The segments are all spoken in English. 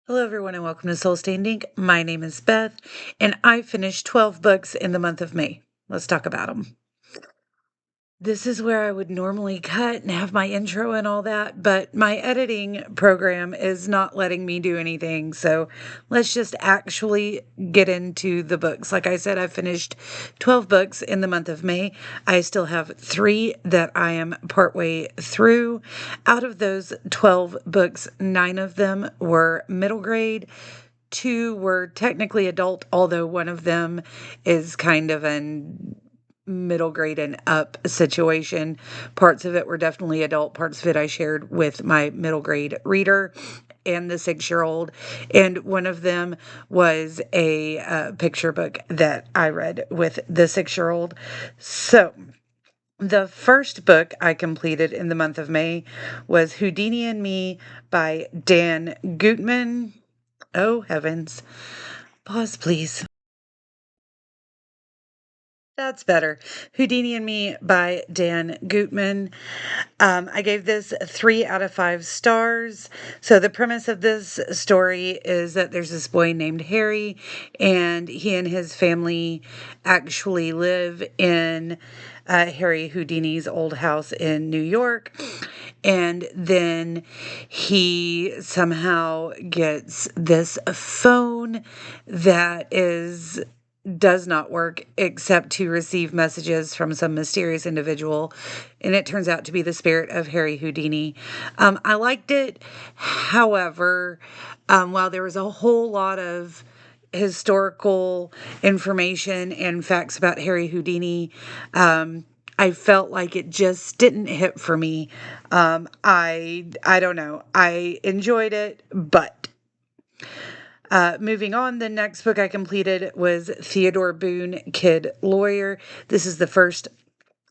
Hello, everyone, and welcome to Soul Stain Ink. My name is Beth, and I finished 12 books in the month of May. Let's talk about them. This is where I would normally cut and have my intro and all that, but my editing program is not letting me do anything. So let's just actually get into the books. Like I said, I finished 12 books in the month of May. I still have 3 that I am partway through. Out of those 12 books, 9 of them were middle grade. 2 were technically adult, although one of them is kind of an middle grade and up situation. Parts of it were definitely adult, parts of it I shared with my middle grade reader and the 6-year-old. And one of them was a picture book that I read with the 6-year-old. So, the first book I completed in the month of May was Houdini and Me by Dan Gutman. Oh, heavens. Pause, please. That's better. Houdini and Me by Dan Gutman. I gave this 3 out of 5 stars. So, the premise of this story is that there's this boy named Harry, and he and his family actually live in Harry Houdini's old house in New York. And then he somehow gets this phone that does not work except to receive messages from some mysterious individual, and it turns out to be the spirit of Harry Houdini. I liked it. However, while there was a whole lot of historical information and facts about Harry Houdini, I felt like it just didn't hit for me. I don't know. I enjoyed it, but moving on, the next book I completed was Theodore Boone, Kid Lawyer. This is the first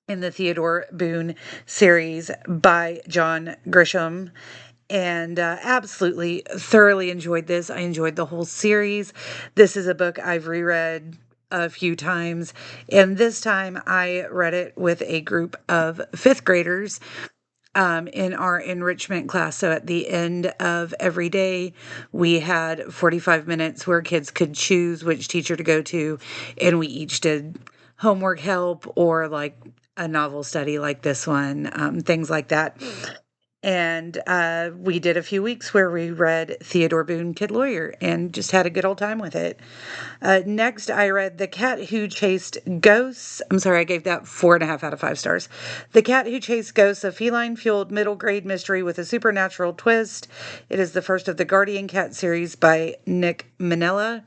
in the Theodore Boone series by John Grisham. And absolutely thoroughly enjoyed this. I enjoyed the whole series. This is a book I've reread a few times, and this time I read it with a group of fifth graders in our enrichment class. So at the end of every day, we had 45 minutes where kids could choose which teacher to go to, and we each did homework help or like a novel study like this one, things like that. And we did a few weeks where we read Theodore Boone, Kid Lawyer, and just had a good old time with it. Next, I read The Cat Who Chased Ghosts. I'm sorry, I gave that 4.5 out of 5 stars. The Cat Who Chased Ghosts, a feline-fueled middle grade mystery with a supernatural twist. It is the first of the Guardian Cat series by Nick Manella.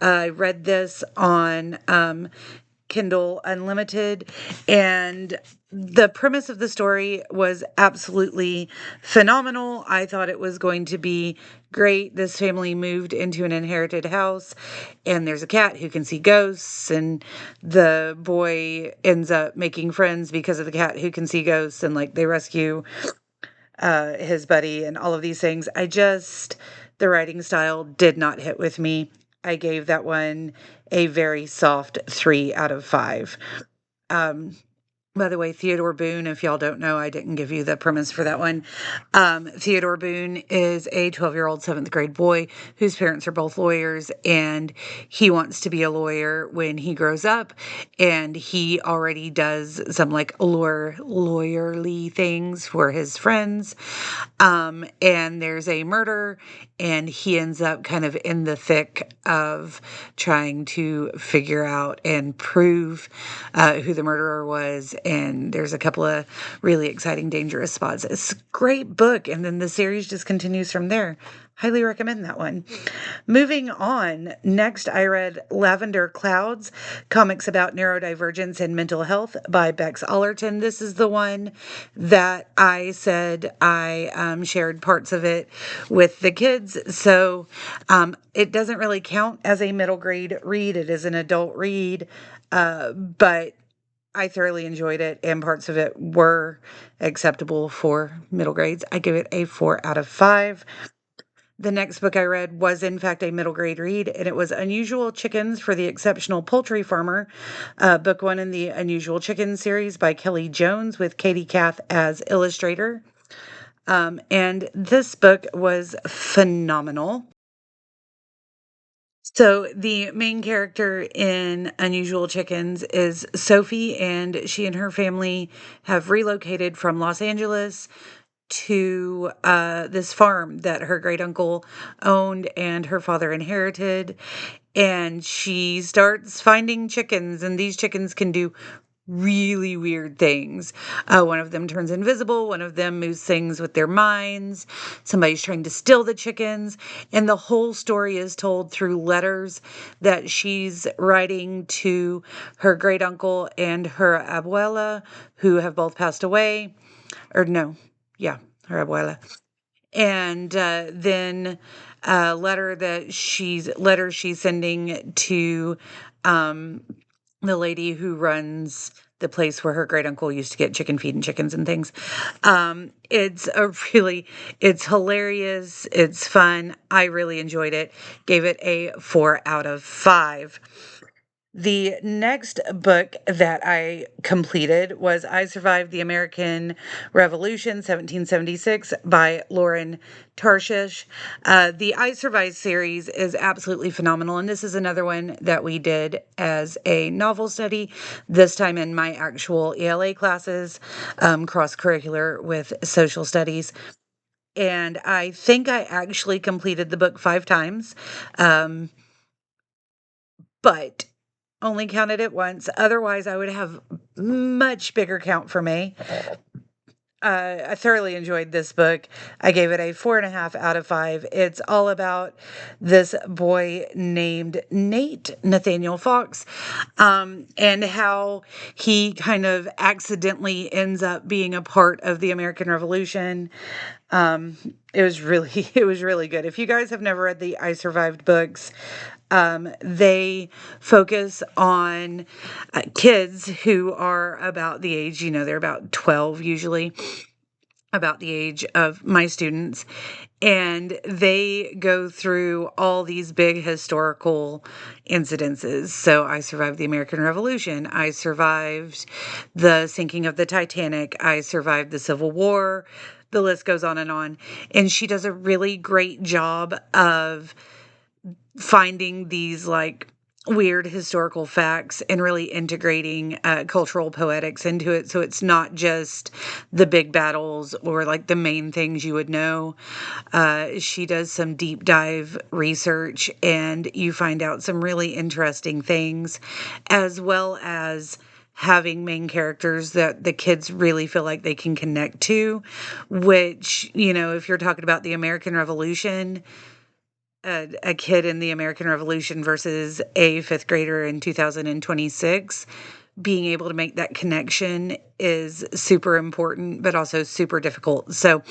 I read this on Kindle Unlimited, and the premise of the story was absolutely phenomenal. I thought it was going to be great. This family moved into an inherited house, and there's a cat who can see ghosts, and the boy ends up making friends because of the cat who can see ghosts, and like they rescue his buddy and all of these things. The writing style did not hit with me. I gave that one a very soft 3 out of 5. Um, by the way, Theodore Boone, if y'all don't know, I didn't give you the premise for that one. Theodore Boone is a 12-year-old seventh grade boy whose parents are both lawyers, and he wants to be a lawyer when he grows up. And he already does some like lawyerly things for his friends. And there's a murder, and he ends up kind of in the thick of trying to figure out and prove who the murderer was. And there's a couple of really exciting, dangerous spots. It's a great book, and then the series just continues from there. Highly recommend that one. Moving on, next I read Lavender Clouds, comics about neurodivergence and mental health by Bex Allerton. This is the one that I said I shared parts of it with the kids. So it doesn't really count as a middle grade read. It is an adult read, but I thoroughly enjoyed it, and parts of it were acceptable for middle grades. I give it a 4 out of 5. The next book I read was, in fact, a middle grade read, and it was Unusual Chickens for the Exceptional Poultry Farmer, book 1 in the Unusual Chickens series by Kelly Jones with Katie Kath as illustrator. And this book was phenomenal. So the main character in Unusual Chickens is Sophie, and she and her family have relocated from Los Angeles to this farm that her great uncle owned and her father inherited. And she starts finding chickens, and these chickens can do really weird things. One of them turns invisible, one of them moves things with their minds. Somebody's trying to steal the chickens. And the whole story is told through letters that she's writing to her great uncle and her abuela, who have both passed away. Or no, yeah, her abuela. And then a letters she's sending to um, the lady who runs the place where her great uncle used to get chicken feed and chickens and things. It's a really, it's hilarious. It's fun. I really enjoyed it. Gave it a 4 out of 5. The next book that I completed was I Survived the American Revolution, 1776, by Lauren Tarshish. The I Survived series is absolutely phenomenal, and this is another one that we did as a novel study, this time in my actual ELA classes, cross curricular with social studies. And I think I actually completed the book 5 times. Um, but only counted it once. Otherwise, I would have much bigger count for me. I thoroughly enjoyed this book. I gave it a 4.5 out of 5. It's all about this boy named Nathaniel Fox, and how he kind of accidentally ends up being a part of the American Revolution. It was really, it was really good. If you guys have never read the I Survived books, they focus on kids who are about the age, they're about 12 usually, about the age of my students. And they go through all these big historical incidences. So I survived the American Revolution. I survived the sinking of the Titanic. I survived the Civil War. The list goes on and on. And she does a really great job of finding these like weird historical facts and really integrating cultural poetics into it, so it's not just the big battles or like the main things you would know. She does some deep dive research and you find out some really interesting things, as well as having main characters that the kids really feel like they can connect to, which, if you're talking about the American Revolution, a kid in the American Revolution versus a fifth grader in 2026, being able to make that connection is super important, but also super difficult. So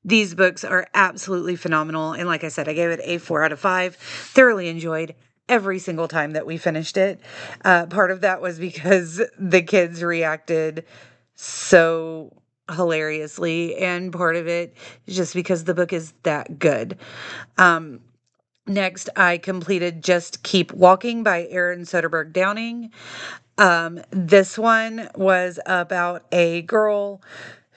these books are absolutely phenomenal. And like I said, I gave it a 4 out of 5. Thoroughly enjoyed every single time that we finished it. Part of that was because the kids reacted so hilariously, and part of it is just because the book is that good. Next, I completed Just Keep Walking by Erin Soderbergh Downing. This one was about a girl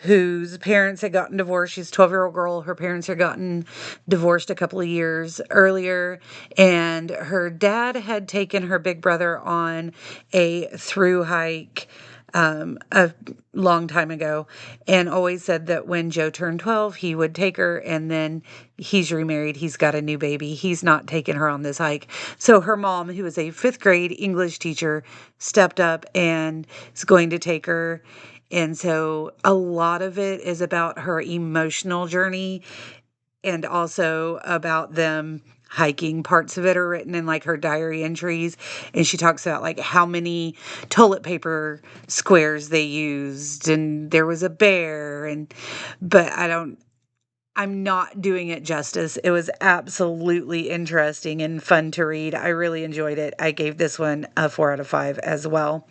whose parents had gotten divorced. She's a 12-year-old girl. Her parents had gotten divorced a couple of years earlier, and her dad had taken her big brother on a through hike a long time ago, and always said that when Joe turned 12, he would take her, and then he's remarried. He's got a new baby. He's not taking her on this hike. So her mom, who is a fifth grade English teacher, stepped up and is going to take her. And so a lot of it is about her emotional journey and also about them hiking. Parts of it are written in like her diary entries, and she talks about like how many toilet paper squares they used, and there was a bear, and but I'm not doing it justice. It was absolutely interesting and fun to read. I really enjoyed it. I gave this one a 4 out of 5 as well.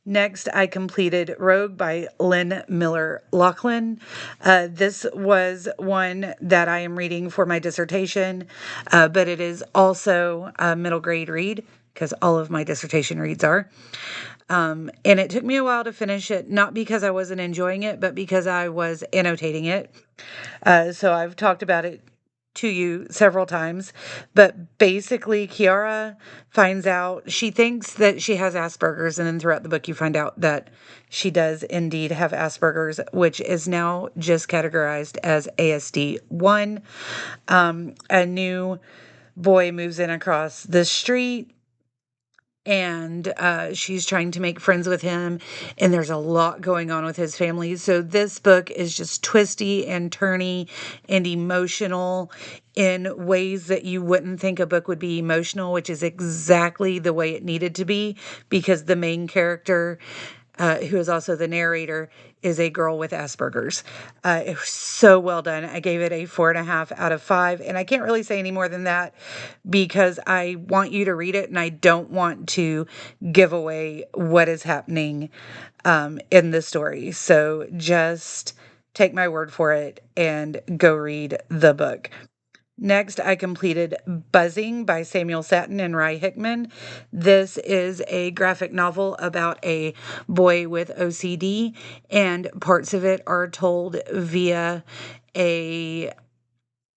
Next, I completed Rogue by Lynn Miller Lachlan. This was one that I am reading for my dissertation, but it is also a middle grade read because all of my dissertation reads are. And it took me a while to finish it, not because I wasn't enjoying it, but because I was annotating it. So I've talked about it to you several times, but basically Kiara finds out, she thinks that she has Asperger's, and then throughout the book you find out that she does indeed have Asperger's, which is now just categorized as ASD1. A new boy moves in across the street, and she's trying to make friends with him, and there's a lot going on with his family. So this book is just twisty and turny and emotional in ways that you wouldn't think a book would be emotional, which is exactly the way it needed to be, because the main character, who is also the narrator, is a girl with Asperger's. It was so well done. I gave it a 4.5 out of 5, and I can't really say any more than that because I want you to read it, and I don't want to give away what is happening in the story. So just take my word for it and go read the book. Next, I completed Buzzing by Samuel Satin and Ry Hickman. This is a graphic novel about a boy with OCD, and parts of it are told via a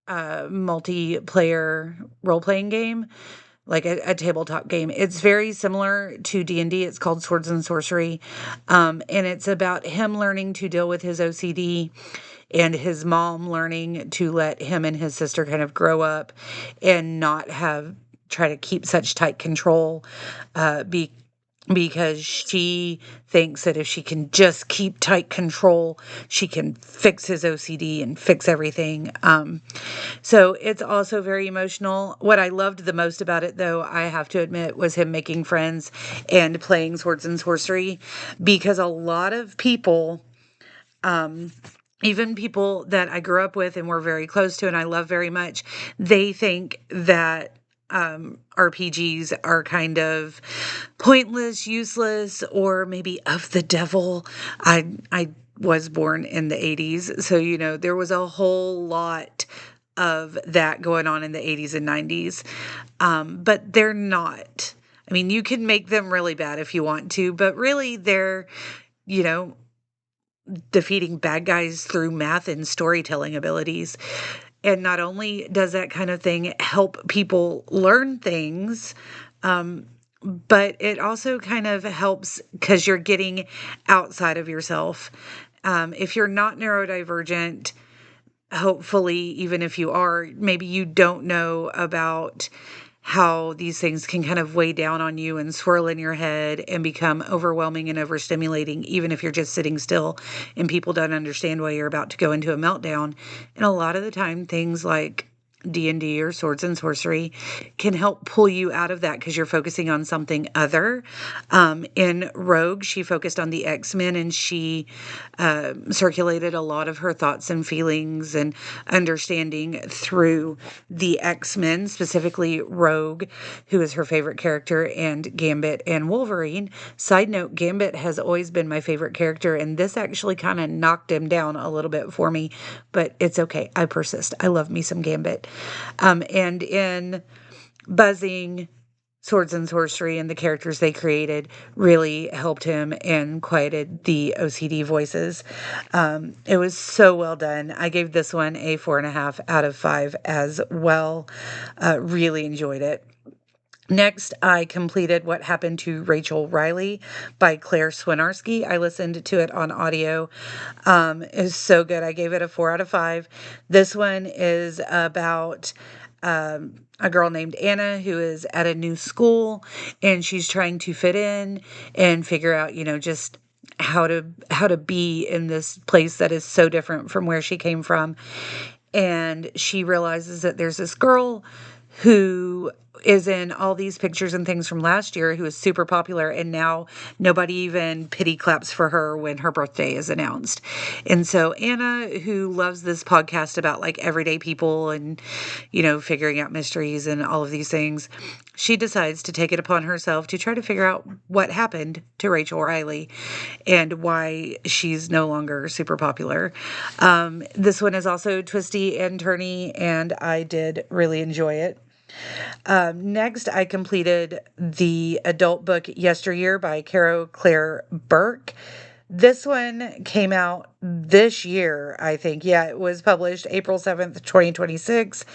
multiplayer role-playing game, like a tabletop game. It's very similar to D&D. It's called Swords and Sorcery, and it's about him learning to deal with his OCD and his mom learning to let him and his sister kind of grow up and not have try to keep such tight control, because she thinks that if she can just keep tight control, she can fix his OCD and fix everything. So it's also very emotional. What I loved the most about it, though, I have to admit, was him making friends and playing Swords and Sorcery, because a lot of people, even people that I grew up with and were very close to and I love very much, they think that RPGs are kind of pointless, useless, or maybe of the devil. I was born in the 80s, so there was a whole lot of that going on in the 80s and 90s. But they're not. I mean, you can make them really bad if you want to, but really they're, you know, defeating bad guys through math and storytelling abilities. And not only does that kind of thing help people learn things, but it also kind of helps because you're getting outside of yourself. If you're not neurodivergent, hopefully, even if you are, maybe you don't know about how these things can kind of weigh down on you and swirl in your head and become overwhelming and overstimulating, even if you're just sitting still and people don't understand why you're about to go into a meltdown. And a lot of the time, things like D&D or Swords and Sorcery can help pull you out of that because you're focusing on something other. In Rogue, she focused on the X-Men, and she circulated a lot of her thoughts and feelings and understanding through the X-Men, specifically Rogue, who is her favorite character, and Gambit and Wolverine. Side note, Gambit has always been my favorite character, and this actually kind of knocked him down a little bit for me, but it's okay. I persist. I love me some Gambit. And in Buzzing, Swords and Sorcery, and the characters they created really helped him and quieted the OCD voices. It was so well done. I gave this one a 4.5 out of 5 as well. Really enjoyed it. Next, I completed What Happened to Rachel Riley by Claire Swinarski. I listened to it on audio. It's so good. I gave it a 4 out of 5. This one is about a girl named Anna who is at a new school, and she's trying to fit in and figure out, just how to be in this place that is so different from where she came from. And she realizes that there's this girl who is in all these pictures and things from last year who is super popular, and now nobody even pity claps for her when her birthday is announced. And so Anna, who loves this podcast about like everyday people and figuring out mysteries and all of these things, she decides to take it upon herself to try to figure out what happened to Rachel Riley and why she's no longer super popular. This one is also twisty and turny, and I did really enjoy it. Next, I completed the adult book Yesteryear by Caro Claire Burke. This one came out this year, I think. Yeah, it was published April 7th, 2026.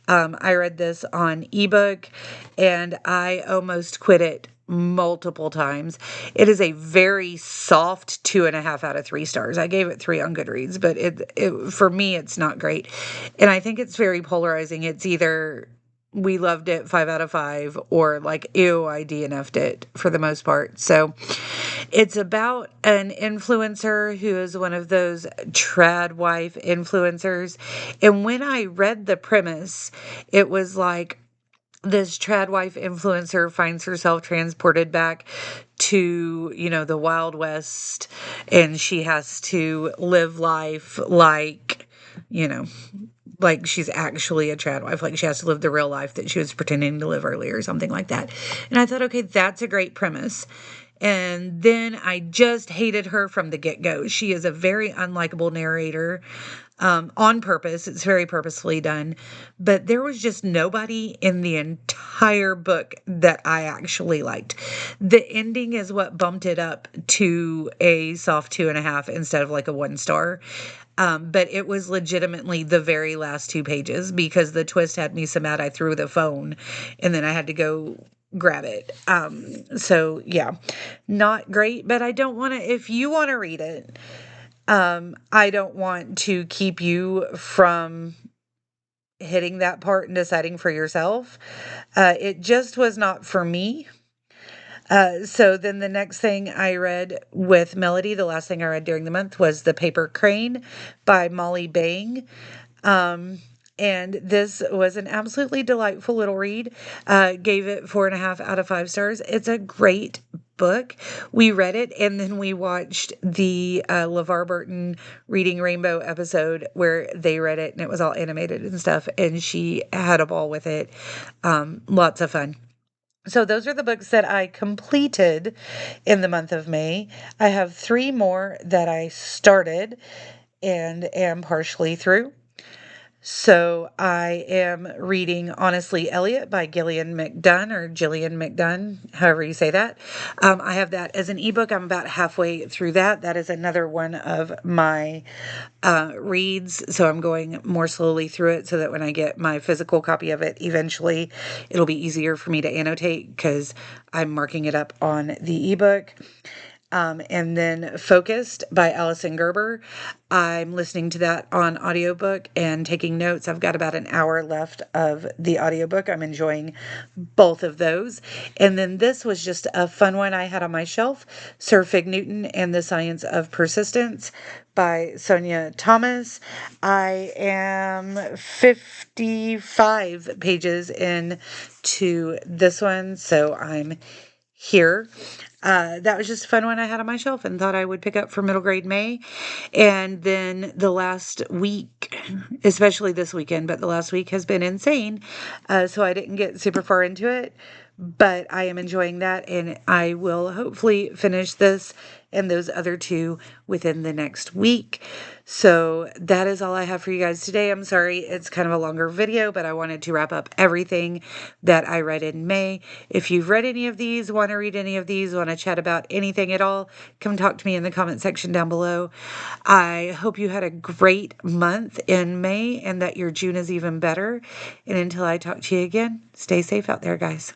I read this on ebook and I almost quit it multiple times. It is a very soft 2.5 out of 3 stars. I gave it 3 on Goodreads, but it for me, it's not great. And I think it's very polarizing. It's either we loved it 5 out of 5 or like ew, I DNF'd it for the most part. So it's about an influencer who is one of those trad wife influencers. And when I read the premise, it was like this trad wife influencer finds herself transported back to, the Wild West, and she has to live life you know, like she's actually a trad wife, like she has to live the real life that she was pretending to live earlier or something like that. And I thought, okay, that's a great premise. And then I just hated her from the get-go. She is a very unlikable narrator, on purpose. It's very purposefully done. But there was just nobody in the entire book that I actually liked. The ending is what bumped it up to a soft 2.5 instead of like a 1 star. But it was legitimately the very last 2 pages because the twist had me so mad I threw the phone and then I had to go grab it. So yeah, not great, but I don't want to, if you want to read it, I don't want to keep you from hitting that part and deciding for yourself. It just was not for me. So then the next thing I read with Melody, the last thing I read during the month was The Paper Crane by Molly Bang. Um, and this was an absolutely delightful little read. Gave it 4.5 out of 5 stars. It's a great book. We read it and then we watched the LeVar Burton Reading Rainbow episode where they read it and it was all animated and stuff. And she had a ball with it. Lots of fun. So those are the books that I completed in the month of May. I have 3 more that I started and am partially through. So I am reading Honestly Elliot by Gillian McDunn or Gillian McDunn, however you say that. I have that as an ebook. I'm about halfway through that. That is another one of my reads. So I'm going more slowly through it so that when I get my physical copy of it, eventually it'll be easier for me to annotate because I'm marking it up on the ebook. And then Focused by Allison Gerber. I'm listening to that on audiobook and taking notes. I've got about an hour left of the audiobook. I'm enjoying both of those. And then this was just a fun one I had on my shelf, Sir Fig Newton and the Science of Persistence by Sonia Thomas. I am 55 pages into this one, so I'm here. That was just a fun one I had on my shelf and thought I would pick up for middle grade May. And then the last week, especially this weekend, but the last week has been insane. So I didn't get super far into it, but I am enjoying that. And I will hopefully finish this and those other 2 within the next week. So that is all I have for you guys today. I'm sorry it's kind of a longer video, but I wanted to wrap up everything that I read in May. If you've read any of these, want to read any of these, want to chat about anything at all, come talk to me in the comment section down below. I hope you had a great month in May and that your June is even better. And until I talk to you again, stay safe out there, guys.